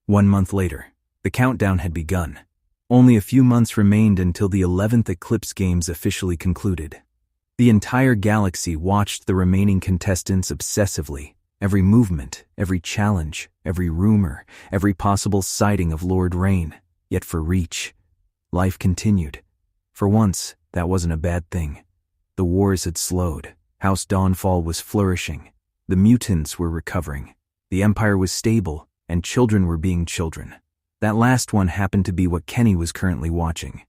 1 month later, the countdown had begun. Only a few months remained until the 11th Eclipse Games officially concluded. The entire galaxy watched the remaining contestants obsessively. Every movement, every challenge, every rumor, every possible sighting of Lord Rain. Yet for Reach, life continued. For once, that wasn't a bad thing. The wars had slowed. House Dawnfall was flourishing. The mutants were recovering. The Empire was stable, and children were being children. That last one happened to be what Kenny was currently watching.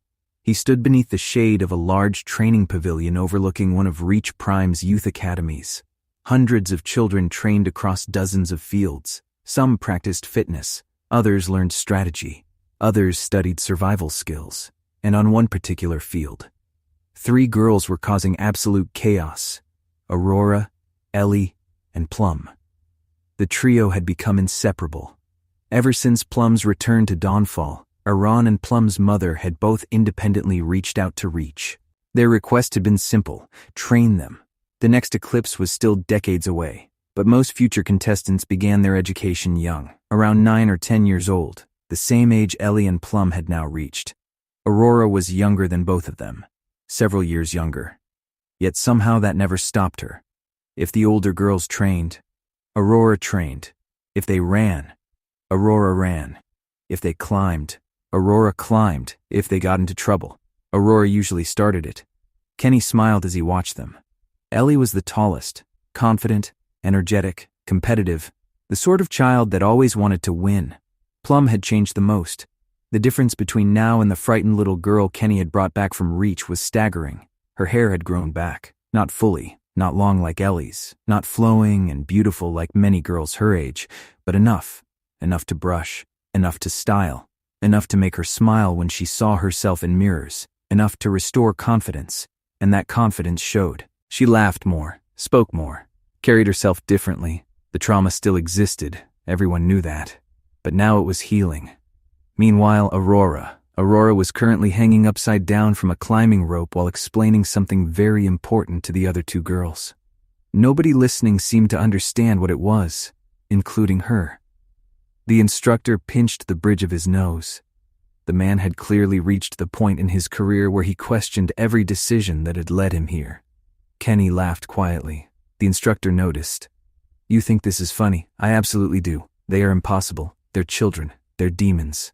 He stood beneath the shade of a large training pavilion overlooking one of Reach Prime's youth academies. Hundreds of children trained across dozens of fields. Some practiced fitness, others learned strategy, others studied survival skills. And on one particular field, 3 girls were causing absolute chaos: Aurora, Ellie, and Plum. The trio had become inseparable. Ever since Plum's return to Dawnfall, Aran and Plum's mother had both independently reached out to Reach. Their request had been simple: train them. The next eclipse was still decades away, but most future contestants began their education young, around 9 or 10 years old, the same age Ellie and Plum had now reached. Aurora was younger than both of them, several years younger. Yet somehow that never stopped her. If the older girls trained, Aurora trained. If they ran, Aurora ran. If they climbed, Aurora climbed. If they got into trouble, Aurora usually started it. Kenny smiled as he watched them. Ellie was the tallest, confident, energetic, competitive, the sort of child that always wanted to win. Plum had changed the most. The difference between now and the frightened little girl Kenny had brought back from Reach was staggering. Her hair had grown back, not fully, not long like Ellie's, not flowing and beautiful like many girls her age, but enough to brush, enough to style, enough to make her smile when she saw herself in mirrors, enough to restore confidence, and that confidence showed. She laughed more, spoke more, carried herself differently. The trauma still existed, everyone knew that, but now it was healing. Meanwhile, Aurora was currently hanging upside down from a climbing rope while explaining something very important to the other 2 girls. Nobody listening seemed to understand what it was, including her. The instructor pinched the bridge of his nose. The man had clearly reached the point in his career where he questioned every decision that had led him here. Kenny laughed quietly. The instructor noticed. "You think this is funny? I absolutely do. They are impossible. They're children. They're demons."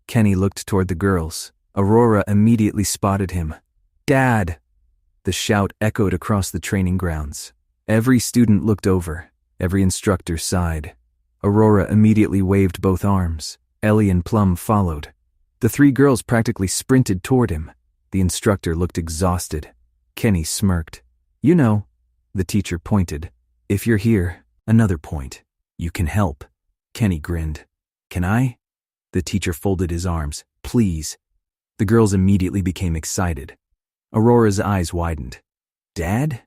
Kenny looked toward the girls. Aurora immediately spotted him. "Dad!" The shout echoed across the training grounds. Every student looked over. Every instructor sighed. Aurora immediately waved both arms. Ellie and Plum followed. The 3 girls practically sprinted toward him. The instructor looked exhausted. Kenny smirked. "You know," the teacher pointed. "If you're here, another point. You can help." Kenny grinned. "Can I?" The teacher folded his arms. "Please." The girls immediately became excited. Aurora's eyes widened. "Dad?"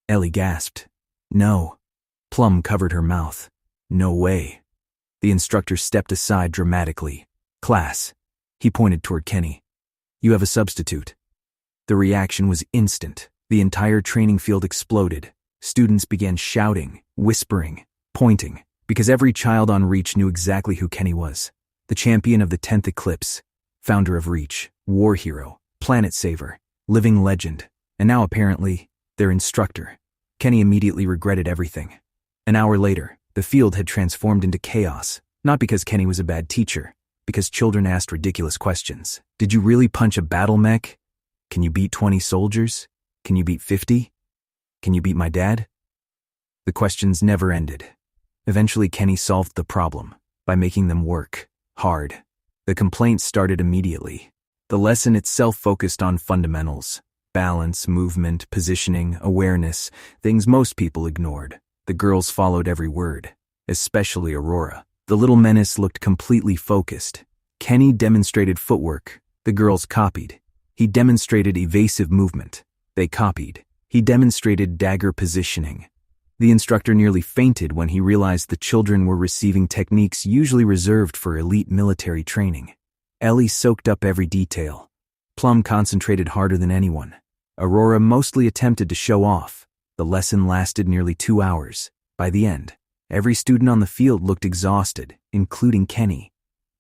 Ellie gasped. "No." Plum covered her mouth. "No way." The instructor stepped aside dramatically. "Class." He pointed toward Kenny. "You have a substitute." The reaction was instant. The entire training field exploded. Students began shouting, whispering, pointing, because every child on Reach knew exactly who Kenny was. The champion of the 10th Eclipse, founder of Reach, war hero, planet saver, living legend, and now apparently, their instructor. Kenny immediately regretted everything. An hour later, the field had transformed into chaos, not because Kenny was a bad teacher, because children asked ridiculous questions. Did you really punch a battle mech? Can you beat 20 soldiers? Can you beat 50? Can you beat my dad? The questions never ended. Eventually, Kenny solved the problem by making them work hard. The complaints started immediately. The lesson itself focused on fundamentals: balance, movement, positioning, awareness, things most people ignored. The girls followed every word, especially Aurora. The little menace looked completely focused. Kenny demonstrated footwork. The girls copied. He demonstrated evasive movement. They copied. He demonstrated dagger positioning. The instructor nearly fainted when he realized the children were receiving techniques usually reserved for elite military training. Ellie soaked up every detail. Plum concentrated harder than anyone. Aurora mostly attempted to show off. The lesson lasted nearly 2 hours. By the end, every student on the field looked exhausted, including Kenny.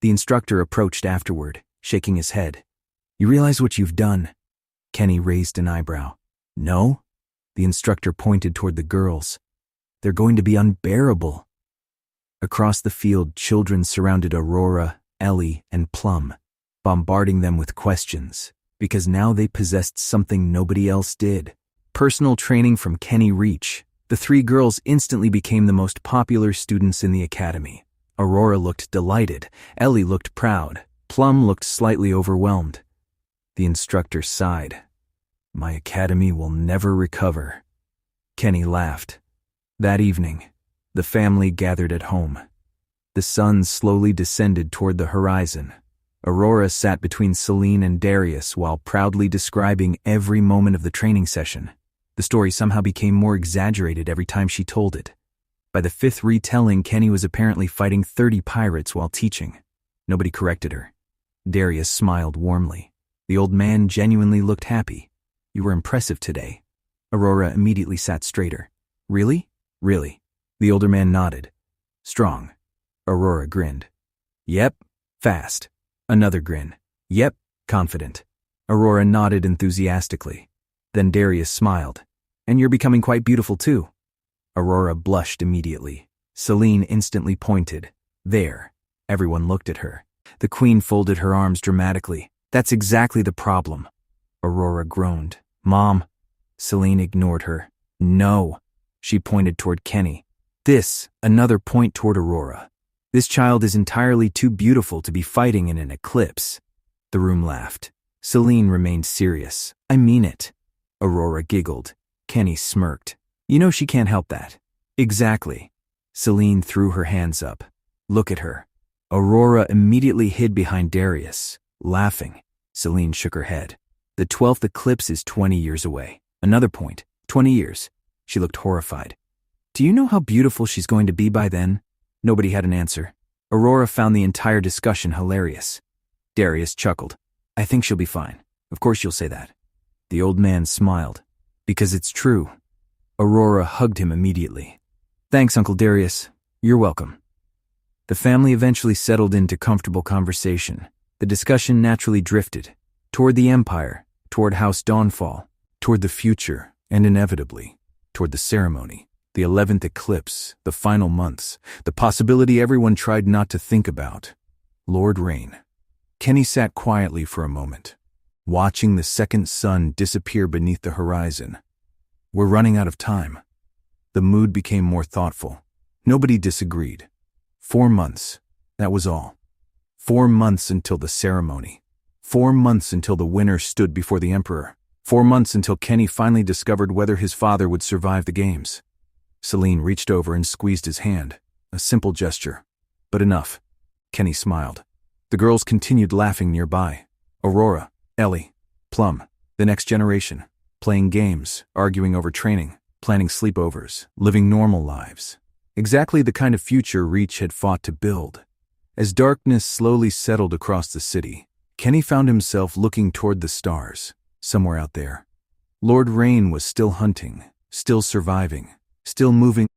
The instructor approached afterward, shaking his head. You realize what you've done? Kenny raised an eyebrow. No? The instructor pointed toward the girls. They're going to be unbearable. Across the field, children surrounded Aurora, Ellie, and Plum, bombarding them with questions, because now they possessed something nobody else did. Personal training from Kenny Reach. The three girls instantly became the most popular students in the academy. Aurora looked delighted, Ellie looked proud, Plum looked slightly overwhelmed. The instructor sighed. My academy will never recover. Kenny laughed. That evening, the family gathered at home. The sun slowly descended toward the horizon. Aurora sat between Celine and Darius while proudly describing every moment of the training session. The story somehow became more exaggerated every time she told it. By the fifth retelling, Kenny was apparently fighting 30 pirates while teaching. Nobody corrected her. Darius smiled warmly. The old man genuinely looked happy. You were impressive today. Aurora immediately sat straighter. Really? Really. The older man nodded. Strong. Aurora grinned. Yep. Fast. Another grin. Yep. Confident. Aurora nodded enthusiastically. Then Darius smiled. And you're becoming quite beautiful too. Aurora blushed immediately. Celine instantly pointed. There. Everyone looked at her. The queen folded her arms dramatically. That's exactly the problem. Aurora groaned. Mom. Celine ignored her. No. She pointed toward Kenny. This, another point toward Aurora. This child is entirely too beautiful to be fighting in an eclipse. The room laughed. Celine remained serious. I mean it. Aurora giggled. Kenny smirked. You know she can't help that. Exactly. Celine threw her hands up. Look at her. Aurora immediately hid behind Darius, laughing. Celine shook her head. The 12th eclipse is 20 years away. Another point. 20 years. She looked horrified. Do you know how beautiful she's going to be by then? Nobody had an answer. Aurora found the entire discussion hilarious. Darius chuckled. I think she'll be fine. Of course you'll say that. The old man smiled. Because it's true. Aurora hugged him immediately. Thanks, Uncle Darius. You're welcome. The family eventually settled into comfortable conversation. The discussion naturally drifted. Toward the Empire, toward House Dawnfall, toward the future, and inevitably, toward the ceremony. The 11th eclipse, the final months, the possibility everyone tried not to think about. Lord Rain. Kenny sat quietly for a moment, watching the second sun disappear beneath the horizon. We're running out of time. The mood became more thoughtful. Nobody disagreed. 4 months, that was all. 4 months until the ceremony. 4 months until the winner stood before the Emperor. 4 months until Kenny finally discovered whether his father would survive the games. Celine reached over and squeezed his hand. A simple gesture. But enough. Kenny smiled. The girls continued laughing nearby. Aurora, Ellie, Plum, the next generation. Playing games, arguing over training, planning sleepovers, living normal lives. Exactly the kind of future Reach had fought to build. As darkness slowly settled across the city, Kenny found himself looking toward the stars, somewhere out there. Lord Rain was still hunting, still surviving, still moving